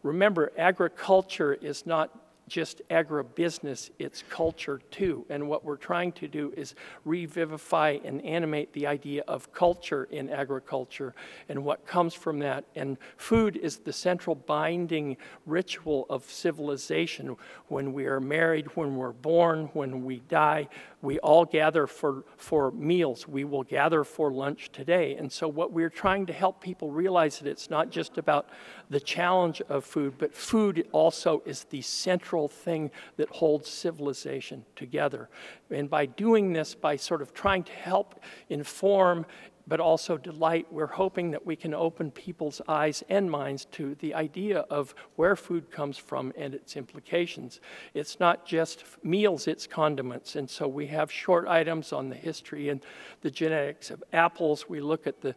remember, agriculture is not just agribusiness, it's culture too. And what we're trying to do is revivify and animate the idea of culture in agriculture and what comes from that. And food is the central binding ritual of civilization. When we are married, when we're born, when we die, we all gather for meals. We will gather for lunch today. And so what we're trying to help people realize that it's not just about the challenge of food, but food also is the central thing that holds civilization together. And by doing this, by sort of trying to help inform but also delight, we're hoping that we can open people's eyes and minds to the idea of where food comes from and its implications. It's not just meals, it's condiments. And so we have short items on the history and the genetics of apples. We look at the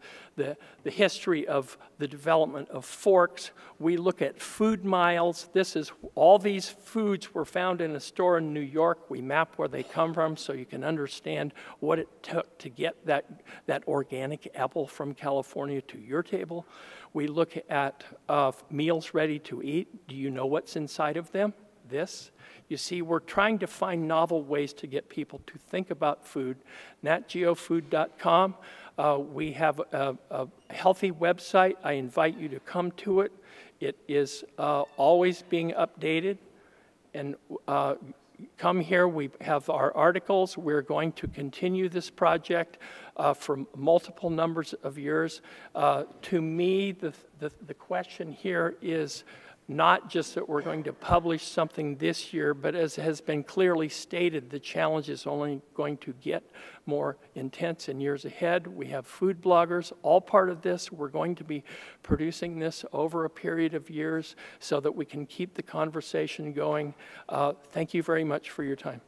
history of the development of forks. We look at food miles. All these foods were found in a store in New York. We map where they come from so you can understand what it took to get that organic organic apple from California to your table. We look at meals ready to eat. Do you know what's inside of them? This. You see, we're trying to find novel ways to get people to think about food. natgeofood.com. We have a healthy website. I invite you to come to it. It is always being updated. And come here. We have our articles. We're going to continue this project for multiple numbers of years. To me, the question here is not just that we're going to publish something this year, but as has been clearly stated, the challenge is only going to get more intense in years ahead. We have food bloggers, all part of this. We're going to be producing this over a period of years so that we can keep the conversation going. Thank you very much for your time.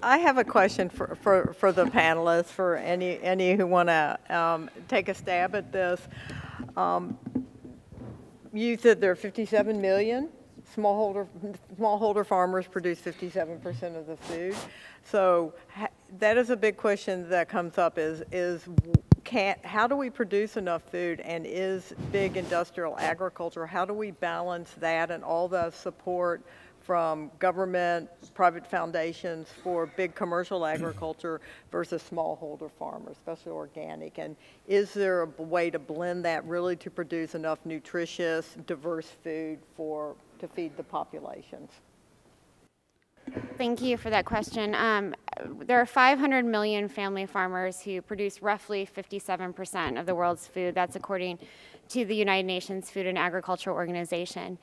I have a question for the panelists, for any who want to take a stab at this. You said there are 57 million smallholder farmers produce 57% of the food. So that is a big question that comes up: how do we produce enough food, and is big industrial agriculture, how do we balance that and all the support from government, private foundations for big commercial agriculture versus smallholder farmers, especially organic? And is there a way to blend that really to produce enough nutritious, diverse food to feed the populations? Thank you for that question. There are 500 million family farmers who produce roughly 57% of the world's food. That's according to the United Nations Food and Agriculture Organization.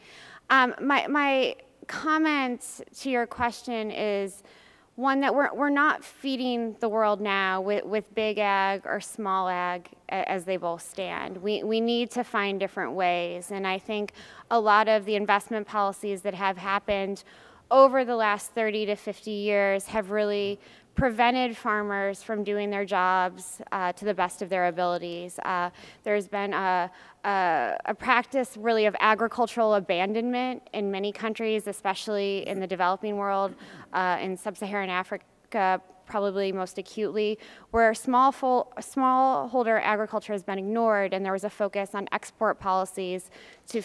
My comment to your question is one that we're not feeding the world now with big ag or small ag as they both stand. We need to find different ways, and I think a lot of the investment policies that have happened over the last 30 to 50 years have really prevented farmers from doing their jobs to the best of their abilities. There's been a practice really of agricultural abandonment in many countries, especially in the developing world, in sub-Saharan Africa probably most acutely, where smallholder agriculture has been ignored, and there was a focus on export policies to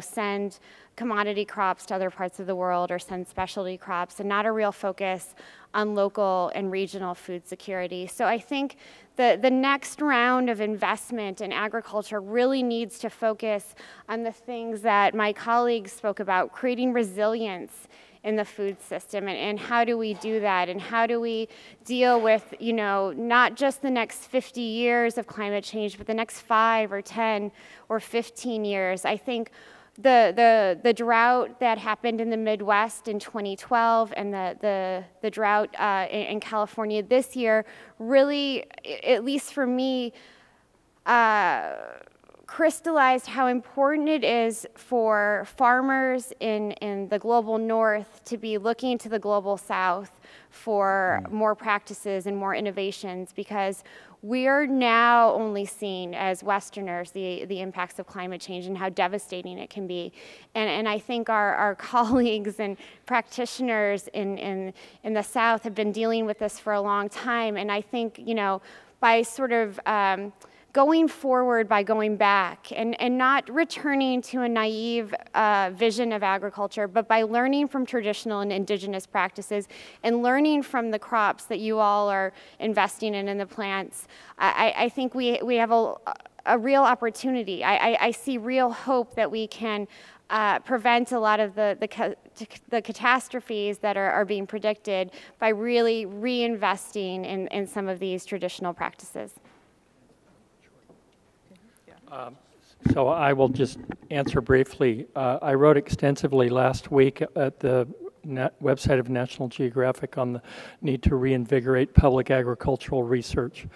send commodity crops to other parts of the world or send specialty crops, and not a real focus on local and regional food security. So I think the next round of investment in agriculture really needs to focus on the things that my colleagues spoke about, creating resilience in the food system, and how do we do that, and how do we deal with, not just the next 50 years of climate change, but the next 5 or 10 or 15 years. I think the drought that happened in the Midwest in 2012 and the drought in California this year really, at least for me, crystallized how important it is for farmers in the global north to be looking to the global south for more practices and more innovations, because we're now only seeing as Westerners the impacts of climate change and how devastating it can be. And I think our colleagues and practitioners in the South have been dealing with this for a long time. And I think, by sort of going forward, by going back and not returning to a naive vision of agriculture, but by learning from traditional and indigenous practices and learning from the crops that you all are investing in the plants, I think we have a real opportunity. I see real hope that we can prevent a lot of the catastrophes that are being predicted by really reinvesting in some of these traditional practices. So I will just answer briefly. I wrote extensively last week at the website of National Geographic on the need to reinvigorate public agricultural research.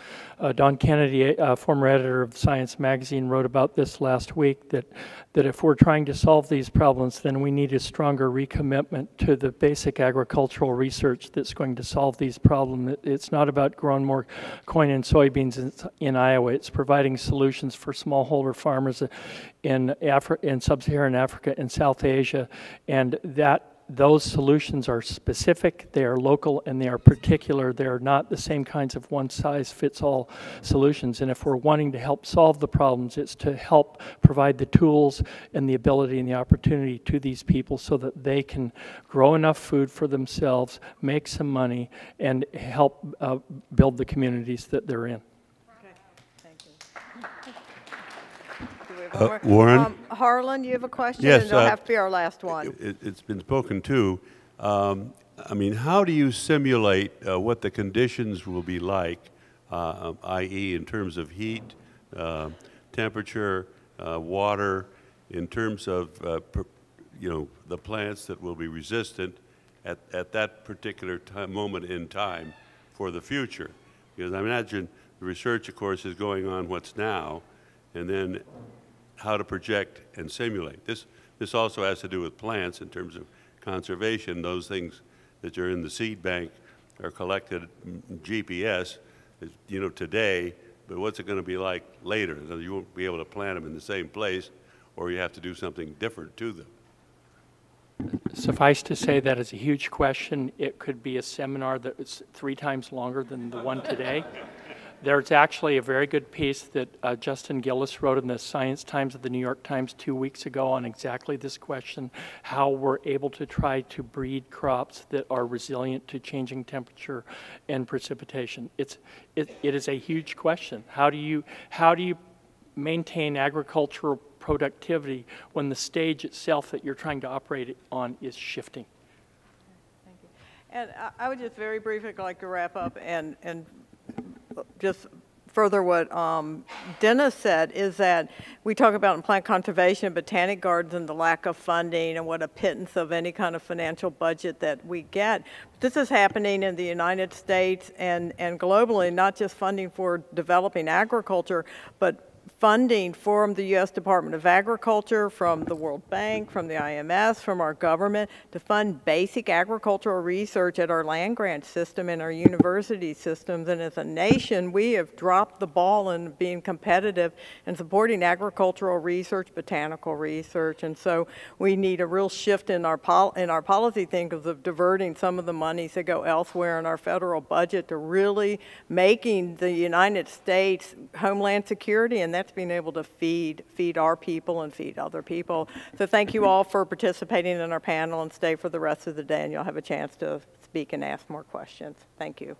Don Kennedy, former editor of Science magazine, wrote about this last week, that if we're trying to solve these problems, then we need a stronger recommitment to the basic agricultural research that's going to solve these problems. It's not about growing more corn and soybeans in Iowa. It's providing solutions for smallholder farmers in Sub-Saharan Africa and South Asia, and that those solutions are specific, they are local, and they are particular. They are not the same kinds of one-size-fits-all solutions. And if we're wanting to help solve the problems, it's to help provide the tools and the ability and the opportunity to these people so that they can grow enough food for themselves, make some money, and help build the communities that they're in. Warren? Harlan, you have a question? Yes. And it'll have to be our last one. It's been spoken to. I mean, how do you simulate what the conditions will be like, i.e. in terms of heat, temperature, water, in terms of, the plants that will be resistant at that particular moment in time for the future? Because I imagine the research, of course, is going on what's now, and then how to project and simulate. This also has to do with plants in terms of conservation. Those things that are in the seed bank are collected GPS, today, but what's it going to be like later? You won't be able to plant them in the same place, or you have to do something different to them. Suffice to say that is a huge question. It could be a seminar that is 3 times longer than the one today. There's actually a very good piece that Justin Gillis wrote in the Science Times of the New York Times 2 weeks ago on exactly this question, how we're able to try to breed crops that are resilient to changing temperature and precipitation. It is a huge question. How do you maintain agricultural productivity when the stage itself that you're trying to operate on is shifting? Thank you. And I would just very briefly like to wrap up and just further what Dennis said is that we talk about in plant conservation, botanic gardens, and the lack of funding and what a pittance of any kind of financial budget that we get. This is happening in the United States and globally, not just funding for developing agriculture, but funding from the U.S. Department of Agriculture, from the World Bank, from the IMF, from our government to fund basic agricultural research at our land grant system and our university systems. And as a nation, we have dropped the ball in being competitive and supporting agricultural research, botanical research. And so we need a real shift in our policy thinkers of diverting some of the monies that go elsewhere in our federal budget to really making the United States homeland security, and that's being able to feed our people and feed other people. So thank you all for participating in our panel, and stay for the rest of the day and you'll have a chance to speak and ask more questions. Thank you.